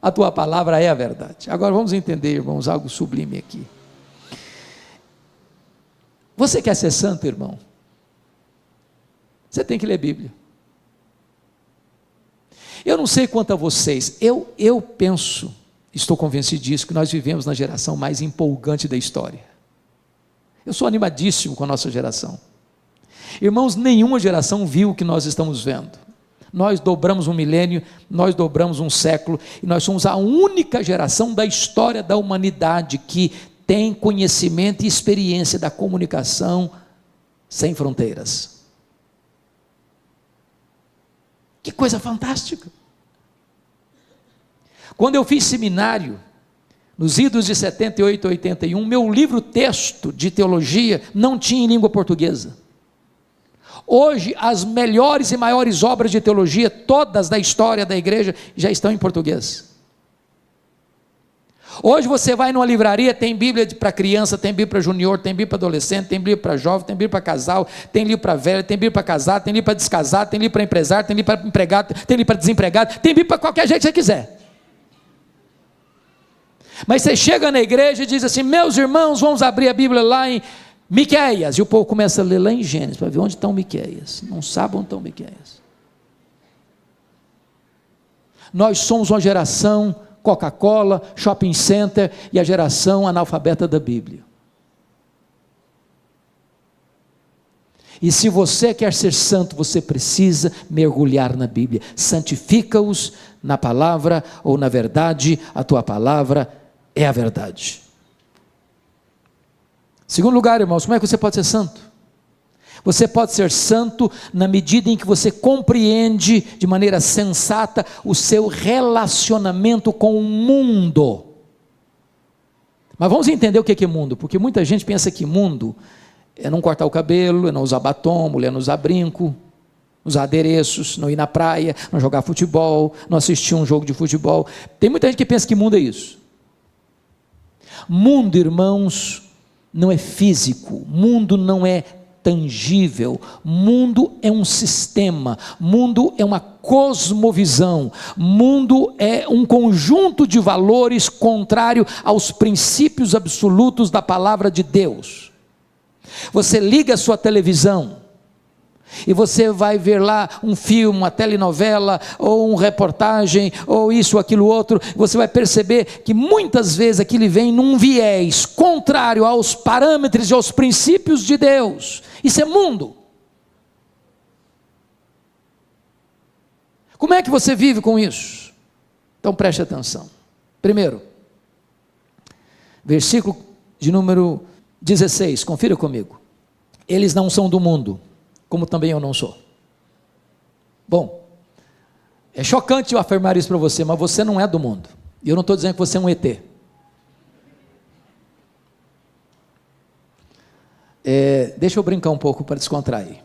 a tua palavra é a verdade. Agora vamos entender, irmãos, algo sublime aqui. Você quer ser santo, irmão? Você tem que ler Bíblia. Eu não sei quanto a vocês, eu penso, estou convencido disso, que nós vivemos na geração mais empolgante da história. Eu sou animadíssimo com a nossa geração. Irmãos, nenhuma geração viu o que nós estamos vendo. Nós dobramos um milênio, nós dobramos um século, e nós somos a única geração da história da humanidade que tem conhecimento e experiência da comunicação sem fronteiras. Que coisa fantástica! Quando eu fiz seminário, nos idos de 78 a 81, meu livro texto de teologia não tinha em língua portuguesa. Hoje, as melhores e maiores obras de teologia, todas da história da igreja, já estão em português. Hoje você vai numa livraria, tem Bíblia para criança, tem Bíblia para junior, tem Bíblia para adolescente, tem Bíblia para jovem, tem Bíblia para casal, tem livro para velho, tem Bíblia para casado, tem livro para descasado, tem livro para empresário, tem livro para empregado, tem livro para desempregado, tem Bíblia para qualquer jeito que você quiser. Mas você chega na igreja e diz assim: meus irmãos, vamos abrir a Bíblia lá em Miqueias, e o povo começa a ler lá em Gênesis, para ver onde estão Miqueias, não sabe onde estão Miqueias. Nós somos uma geração Coca-Cola, shopping center, e a geração analfabeta da Bíblia. E se você quer ser santo, você precisa mergulhar na Bíblia. Santifica-os na palavra ou na verdade, a tua palavra é a verdade. Segundo lugar, irmãos, como é que você pode ser santo? Você pode ser santo na medida em que você compreende de maneira sensata o seu relacionamento com o mundo. Mas vamos entender o que é mundo, porque muita gente pensa que mundo é não cortar o cabelo, é não usar batom, mulher não usar brinco, usar adereços, não ir na praia, não jogar futebol, não assistir um jogo de futebol. Tem muita gente que pensa que mundo é isso. Mundo, irmãos, não é físico, mundo não é tangível, mundo é um sistema, mundo é uma cosmovisão, mundo é um conjunto de valores contrário aos princípios absolutos da palavra de Deus. Você liga a sua televisão e você vai ver lá um filme, uma telenovela, ou uma reportagem, ou isso, aquilo, outro, você vai perceber que muitas vezes aquilo vem num viés contrário aos parâmetros e aos princípios de Deus. Isso é mundo. Como é que você vive com isso? Então preste atenção. Primeiro, versículo de número 16, confira comigo. Eles não são do mundo, como também eu não sou. Bom, é chocante eu afirmar isso para você, mas você não é do mundo. E eu não estou dizendo que você é um ET. Deixa eu brincar um pouco para descontrair.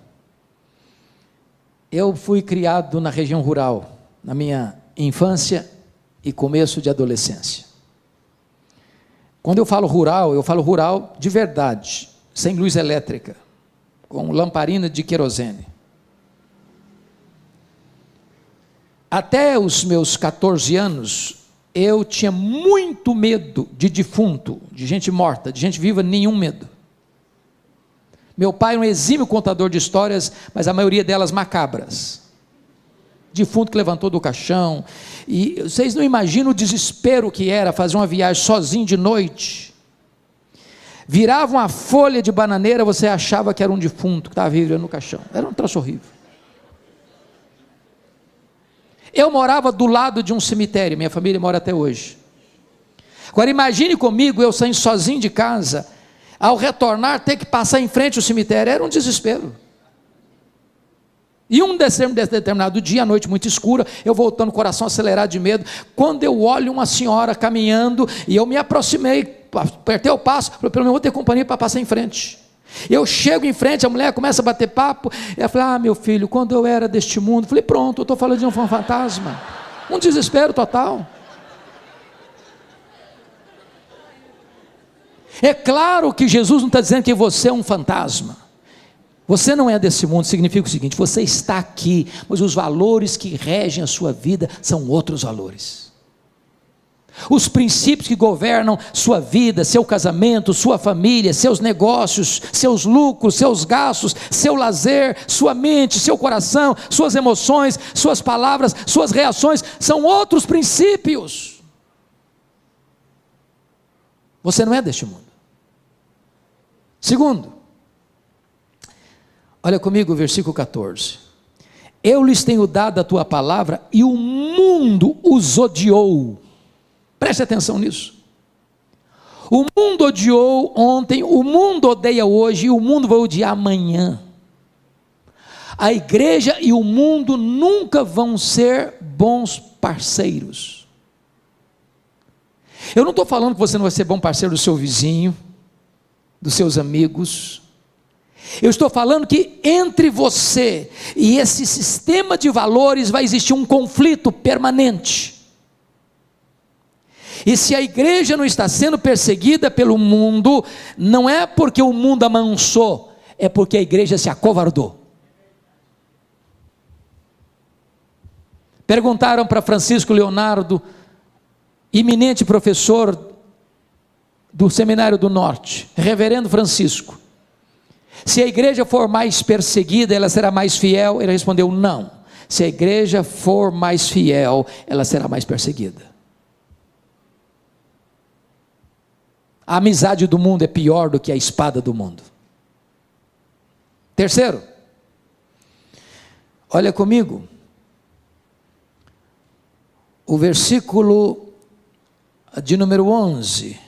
Eu fui criado na região rural, na minha infância e começo de adolescência. Quando eu falo rural de verdade, sem luz elétrica, com lamparina de querosene. Até os meus 14 anos, eu tinha muito medo de defunto, de gente morta, de gente viva, nenhum medo. Meu pai era um exímio contador de histórias, mas a maioria delas macabras. Defunto que levantou do caixão, e vocês não imaginam o desespero que era fazer uma viagem sozinho de noite. Virava uma folha de bananeira, você achava que era um defunto que estava vivendo no caixão. Era um troço horrível. Eu morava do lado de um cemitério, minha família mora até hoje. Agora imagine comigo, eu saindo sozinho de casa, ao retornar ter que passar em frente ao cemitério, era um desespero. E um determinado dia, à noite muito escura, eu voltando, coração acelerado de medo, quando eu olho uma senhora caminhando, e eu me aproximei, apertei o passo, falei, pelo menos vou ter companhia para passar em frente. Eu chego em frente, a mulher começa a bater papo, e ela fala, meu filho, quando eu era deste mundo, falei, pronto, eu estou falando de um fantasma, um desespero total. É claro que Jesus não está dizendo que você é um fantasma, você não é desse mundo, significa o seguinte, você está aqui, mas os valores que regem a sua vida são outros valores. Os princípios que governam sua vida, seu casamento, sua família, seus negócios, seus lucros, seus gastos, seu lazer, sua mente, seu coração, suas emoções, suas palavras, suas reações, são outros princípios. Você não é deste mundo. Segundo, olha comigo o versículo 14. Eu lhes tenho dado a tua palavra e o mundo os odiou. Preste atenção nisso. O mundo odiou ontem, o mundo odeia hoje e o mundo vai odiar amanhã. A igreja e o mundo nunca vão ser bons parceiros. Eu não estou falando que você não vai ser bom parceiro do seu vizinho, dos seus amigos. Eu estou falando que entre você e esse sistema de valores vai existir um conflito permanente. E se a igreja não está sendo perseguida pelo mundo, não é porque o mundo amansou, é porque a igreja se acovardou. Perguntaram para Francisco Leonardo, eminente professor do Seminário do Norte, Reverendo Francisco: se a igreja for mais perseguida, ela será mais fiel? Ele respondeu: não. Se a igreja for mais fiel, ela será mais perseguida. A amizade do mundo é pior do que a espada do mundo. Terceiro, olha comigo, o versículo de número 11.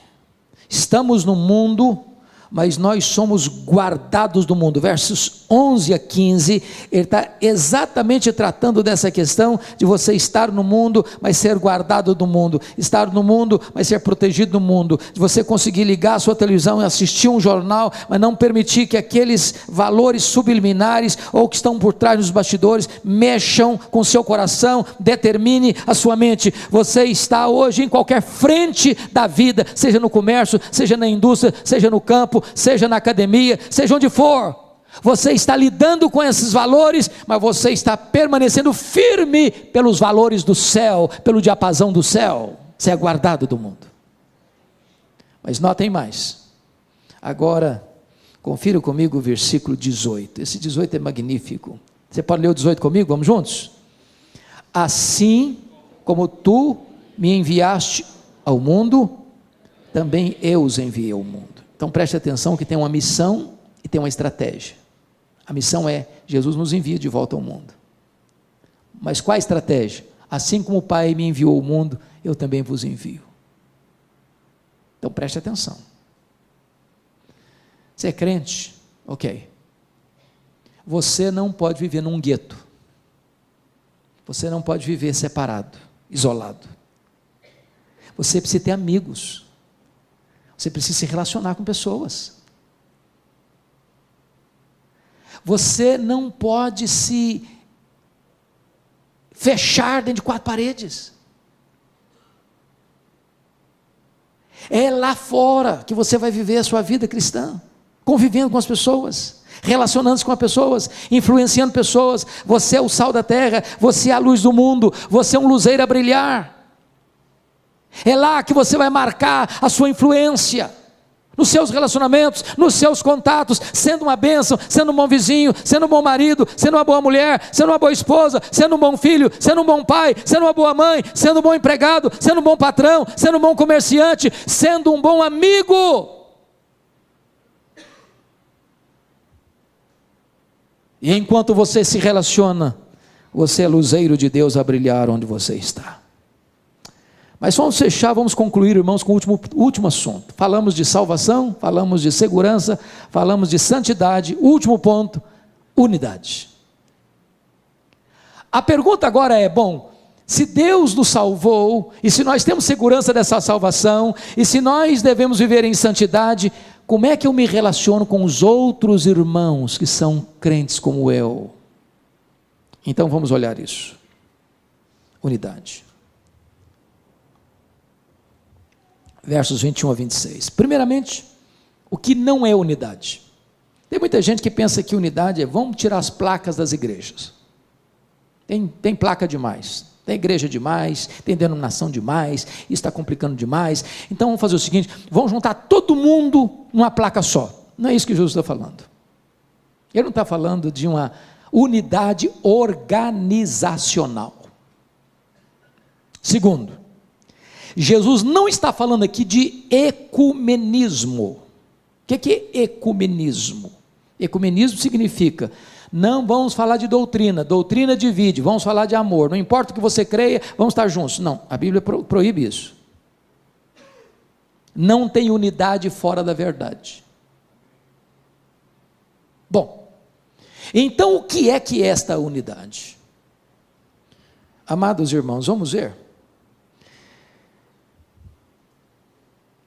Estamos no mundo, mas nós somos guardados do mundo. Versos 11 a 15, ele está exatamente tratando dessa questão de você estar no mundo, mas ser guardado do mundo, estar no mundo, mas ser protegido do mundo, de você conseguir ligar a sua televisão e assistir um jornal, mas não permitir que aqueles valores subliminares, ou que estão por trás dos bastidores, mexam com o seu coração, determine a sua mente. Você está hoje em qualquer frente da vida, seja no comércio, seja na indústria, seja no campo, seja na academia, seja onde for, você está lidando com esses valores, mas você está permanecendo firme pelos valores do céu, pelo diapasão do céu. Você é guardado do mundo. Mas notem mais, agora confira comigo o versículo 18, esse 18 é magnífico. Você pode ler o 18 comigo? Vamos juntos? Assim como tu me enviaste ao mundo, também eu os enviei ao mundo. Então preste atenção que tem uma missão e tem uma estratégia. A missão é: Jesus nos envia de volta ao mundo. Mas qual a estratégia? Assim como o Pai me enviou ao mundo, eu também vos envio. Então preste atenção. Você é crente? Ok. Você não pode viver num gueto. Você não pode viver separado, isolado. Você precisa ter amigos. Você precisa se relacionar com pessoas. Você não pode se fechar dentro de 4 paredes. É lá fora que você vai viver a sua vida cristã, convivendo com as pessoas, relacionando-se com as pessoas, influenciando pessoas. Você é o sal da terra, você é a luz do mundo, você é um luzeiro a brilhar. É lá que você vai marcar a sua influência, nos seus relacionamentos, nos seus contatos, sendo uma bênção, sendo um bom vizinho, sendo um bom marido, sendo uma boa mulher, sendo uma boa esposa, sendo um bom filho, sendo um bom pai, sendo uma boa mãe, sendo um bom empregado, sendo um bom patrão, sendo um bom comerciante, sendo um bom amigo. E enquanto você se relaciona, você é luzeiro de Deus a brilhar onde você está. Mas vamos fechar, vamos concluir, irmãos, com o último assunto. Falamos de salvação, falamos de segurança, falamos de santidade. Último ponto: unidade. A pergunta agora é: bom, se Deus nos salvou, e se nós temos segurança dessa salvação, e se nós devemos viver em santidade, como é que eu me relaciono com os outros irmãos que são crentes como eu? Então vamos olhar isso. Unidade. Versos 21 a 26. Primeiramente, o que não é unidade? Tem muita gente que pensa que unidade é: vamos tirar as placas das igrejas. Tem placa demais, tem igreja demais, tem denominação demais, isso está complicando demais. Então vamos fazer o seguinte: vamos juntar todo mundo numa placa só. Não é isso que Jesus está falando. Ele não está falando de uma unidade organizacional. Segundo, Jesus não está falando aqui de ecumenismo. O que é ecumenismo? Ecumenismo significa: não vamos falar de doutrina, doutrina divide, vamos falar de amor, não importa o que você creia, vamos estar juntos. Não, a Bíblia proíbe isso. Não tem unidade fora da verdade. Bom, então o que é esta unidade? Amados irmãos, vamos ver.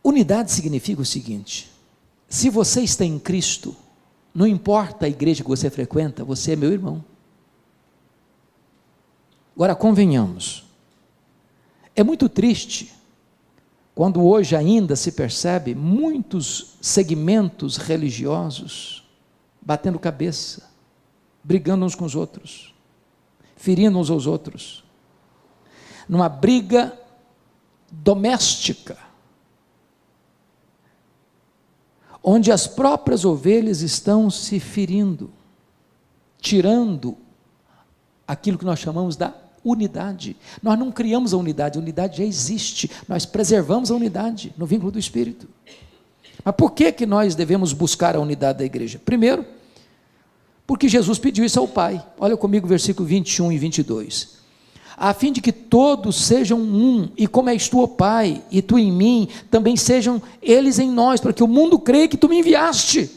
Unidade significa o seguinte: se você está em Cristo, não importa a igreja que você frequenta, você é meu irmão. Agora convenhamos, é muito triste quando hoje ainda se percebe muitos segmentos religiosos batendo cabeça, brigando uns com os outros, ferindo uns aos outros, numa briga doméstica, onde as próprias ovelhas estão se ferindo, tirando aquilo que nós chamamos da unidade. Nós não criamos a unidade já existe, nós preservamos a unidade no vínculo do Espírito. Mas por que nós devemos buscar a unidade da igreja? Primeiro, porque Jesus pediu isso ao Pai. Olha comigo versículo 21 e 22. A fim de que todos sejam um, e como és tu, ó Pai, e tu em mim, também sejam eles em nós, para que o mundo creia que tu me enviaste.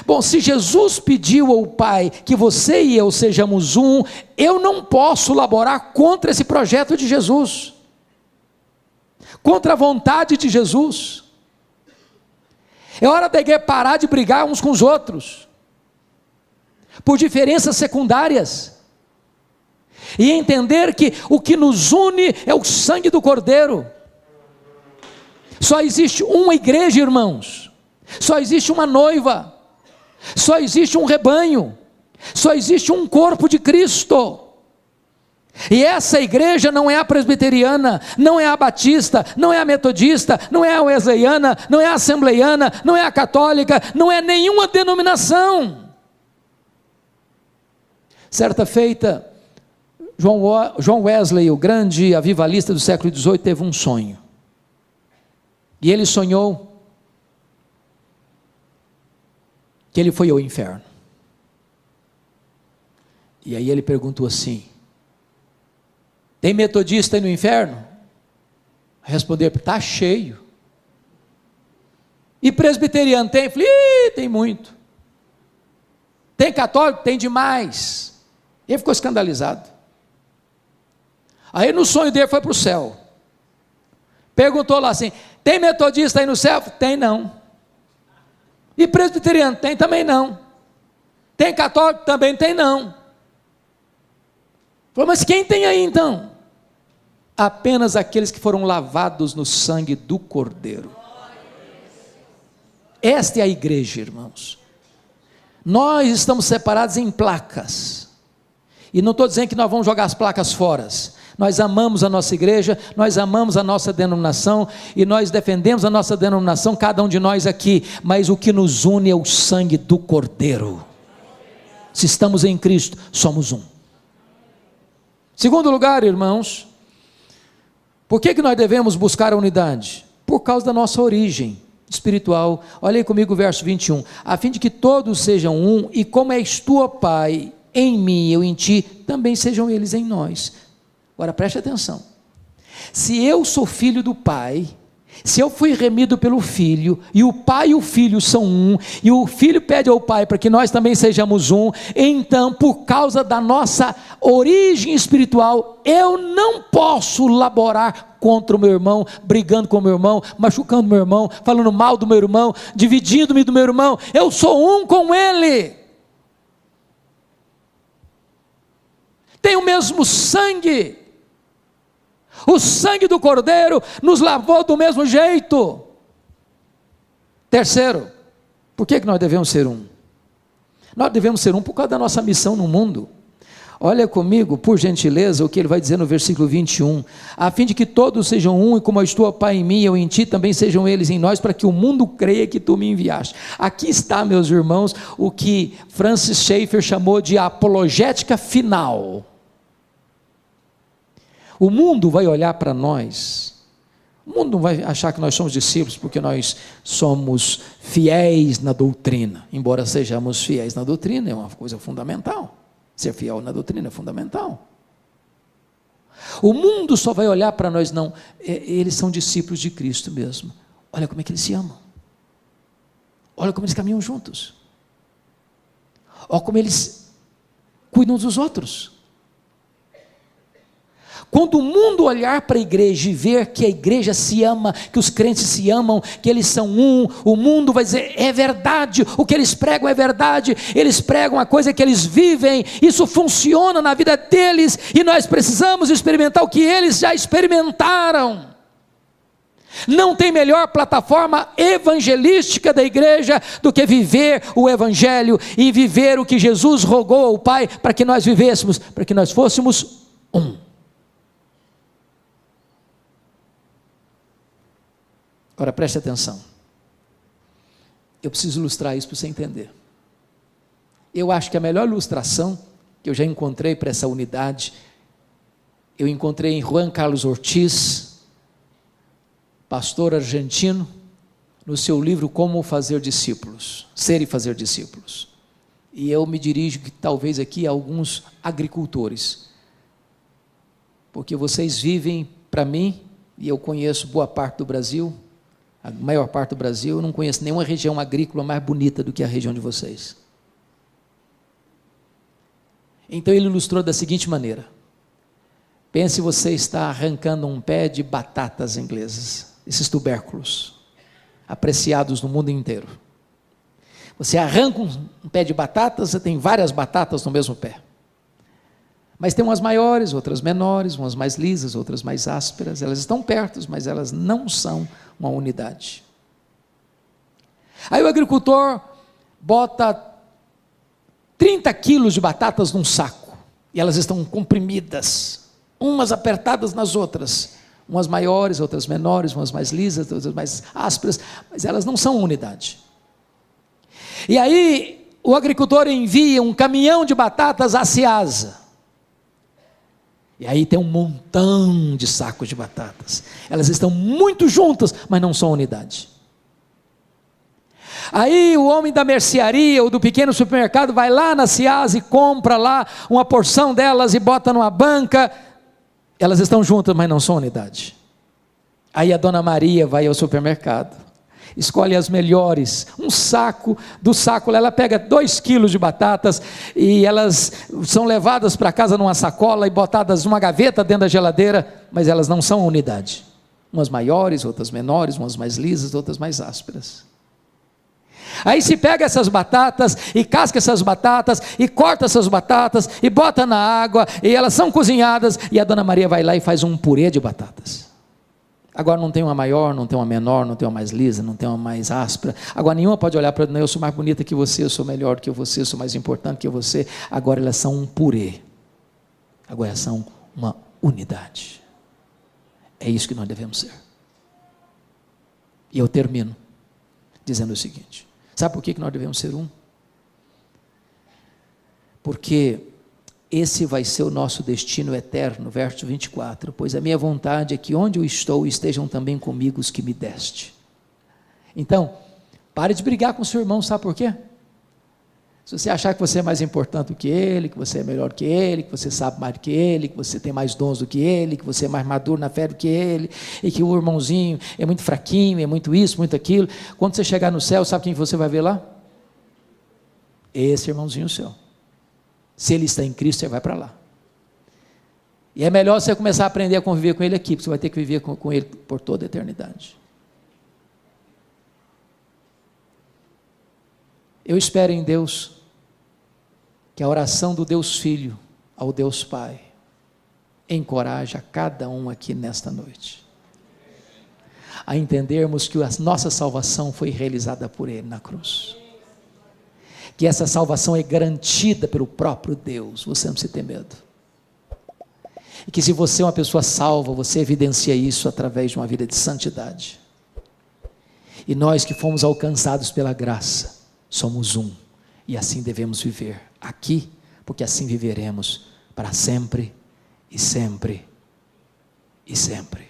Bom, se Jesus pediu ao Pai que você e eu sejamos um, eu não posso laborar contra esse projeto de Jesus, contra a vontade de Jesus. É hora da igreja parar de brigar uns com os outros, por diferenças secundárias, e entender que o que nos une é o sangue do Cordeiro. Só existe uma igreja, irmãos, só existe uma noiva, só existe um rebanho, só existe um corpo de Cristo. E essa igreja não é a presbiteriana, não é a batista, não é a metodista, não é a wesleyana, não é a assembleiana, não é a católica, não é nenhuma denominação. Certa feita, John Wesley, o grande avivalista do século XVIII, teve um sonho. E ele sonhou que ele foi ao inferno. E aí ele perguntou assim: tem metodista aí no inferno? Respondeu: está cheio. E presbiteriano tem? Eu falei: tem muito. Tem católico? Tem demais. Ele ficou escandalizado. Aí no sonho dele foi para o céu. Perguntou lá assim: tem metodista aí no céu? Tem não. E presbiteriano? Tem também não. Tem católico? Também tem não. Falou: mas quem tem aí então? Apenas aqueles que foram lavados no sangue do Cordeiro. Esta é a igreja, irmãos. Nós estamos separados em placas, e não estou dizendo que nós vamos jogar as placas fora. Nós amamos a nossa igreja, nós amamos a nossa denominação, e nós defendemos a nossa denominação, cada um de nós aqui, mas o que nos une é o sangue do Cordeiro. Se estamos em Cristo, somos um. Segundo lugar, irmãos, por que nós devemos buscar a unidade? Por causa da nossa origem espiritual. Olha aí comigo o verso 21, a fim de que todos sejam um, e como és tu, ó Pai, em mim e eu em ti, também sejam eles em nós. Agora preste atenção, se eu sou filho do Pai, se eu fui remido pelo Filho, e o Pai e o Filho são um, e o Filho pede ao Pai para que nós também sejamos um, então por causa da nossa origem espiritual, eu não posso laborar contra o meu irmão, brigando com o meu irmão, machucando o meu irmão, falando mal do meu irmão, dividindo-me do meu irmão. Eu sou um com ele, tenho o mesmo sangue. O sangue do Cordeiro nos lavou do mesmo jeito. Terceiro, por que nós devemos ser um? Nós devemos ser um por causa da nossa missão no mundo. Olha comigo, por gentileza, o que ele vai dizer no versículo 21, a fim de que todos sejam um, e como és tu, ó Pai, em mim e eu em ti, também sejam eles em nós, para que o mundo creia que tu me enviaste. Aqui está, meus irmãos, o que Francis Schaeffer chamou de apologética final. O mundo vai olhar para nós, o mundo não vai achar que nós somos discípulos porque nós somos fiéis na doutrina, embora sejamos fiéis na doutrina, é uma coisa fundamental, ser fiel na doutrina é fundamental. O mundo só vai olhar para nós, não, eles são discípulos de Cristo mesmo, olha como é que eles se amam, olha como eles caminham juntos, olha como eles cuidam dos outros. Quando o mundo olhar para a igreja e ver que a igreja se ama, que os crentes se amam, que eles são um, o mundo vai dizer: é verdade, o que eles pregam é verdade, eles pregam a coisa que eles vivem, isso funciona na vida deles, e nós precisamos experimentar o que eles já experimentaram. Não tem melhor plataforma evangelística da igreja do que viver o evangelho, e viver o que Jesus rogou ao Pai para que nós vivêssemos, para que nós fôssemos um. Agora preste atenção, Eu preciso ilustrar isso para você entender. Eu acho que a melhor ilustração que eu já encontrei para essa unidade, eu encontrei em Juan Carlos Ortiz, pastor argentino, no seu livro Como Fazer Discípulos, Ser e Fazer Discípulos. E eu me dirijo talvez aqui a alguns agricultores, porque vocês vivem, para mim, e eu conheço boa parte do Brasil, a maior parte do Brasil, eu não conheço nenhuma região agrícola mais bonita do que a região de vocês. Então ele ilustrou da seguinte maneira: pense, você está arrancando um pé de batatas inglesas, esses tubérculos, apreciados no mundo inteiro. Você arranca um pé de batatas, você tem várias batatas no mesmo pé. Mas tem umas maiores, outras menores, umas mais lisas, outras mais ásperas. Elas estão perto, mas elas não são uma unidade. Aí o agricultor bota 30 quilos de batatas num saco, e elas estão comprimidas, umas apertadas nas outras, umas maiores, outras menores, umas mais lisas, outras mais ásperas, mas elas não são unidade. E aí o agricultor envia um caminhão de batatas à Ceasa, e aí tem um montão de sacos de batatas, elas estão muito juntas, mas não são unidade. Aí o homem da mercearia ou do pequeno supermercado vai lá na Ceasa e compra lá uma porção delas e bota numa banca. Elas estão juntas, mas não são unidade. Aí a dona Maria vai ao supermercado, escolhe as melhores, um saco, do saco ela pega 2 quilos de batatas e elas são levadas para casa numa sacola e botadas numa gaveta dentro da geladeira, mas elas não são unidade. Umas maiores, outras menores, umas mais lisas, outras mais ásperas. Aí se pega essas batatas e casca essas batatas e corta essas batatas e bota na água e elas são cozinhadas e a dona Maria vai lá e faz um purê de batatas. Agora não tem uma maior, não tem uma menor, não tem uma mais lisa, não tem uma mais áspera. Agora nenhuma pode olhar para eu sou mais bonita que você, eu sou melhor que você, eu sou mais importante que você. Agora elas são um purê. Agora elas são uma unidade. É isso que nós devemos ser. E eu termino dizendo o seguinte: sabe por que nós devemos ser um? Porque esse vai ser o nosso destino eterno, verso 24, pois a minha vontade é que onde eu estou estejam também comigo os que me deste. Então, pare de brigar com o seu irmão, sabe por quê? Se você achar que você é mais importante do que ele, que você é melhor que ele, que você sabe mais do que ele, que você tem mais dons do que ele, que você é mais maduro na fé do que ele, e que o irmãozinho é muito fraquinho, é muito isso, muito aquilo, quando você chegar no céu, sabe quem você vai ver lá? Esse irmãozinho seu. Se ele está em Cristo, você vai para lá. E é melhor você começar a aprender a conviver com ele aqui, porque você vai ter que viver com ele por toda a eternidade. Eu espero em Deus que a oração do Deus Filho ao Deus Pai encoraje a cada um aqui nesta noite a entendermos que a nossa salvação foi realizada por Ele na cruz, que essa salvação é garantida pelo próprio Deus, você não precisa ter medo, e que se você é uma pessoa salva, você evidencia isso através de uma vida de santidade, e nós que fomos alcançados pela graça, somos um, e assim devemos viver aqui, porque assim viveremos para sempre, e sempre, e sempre.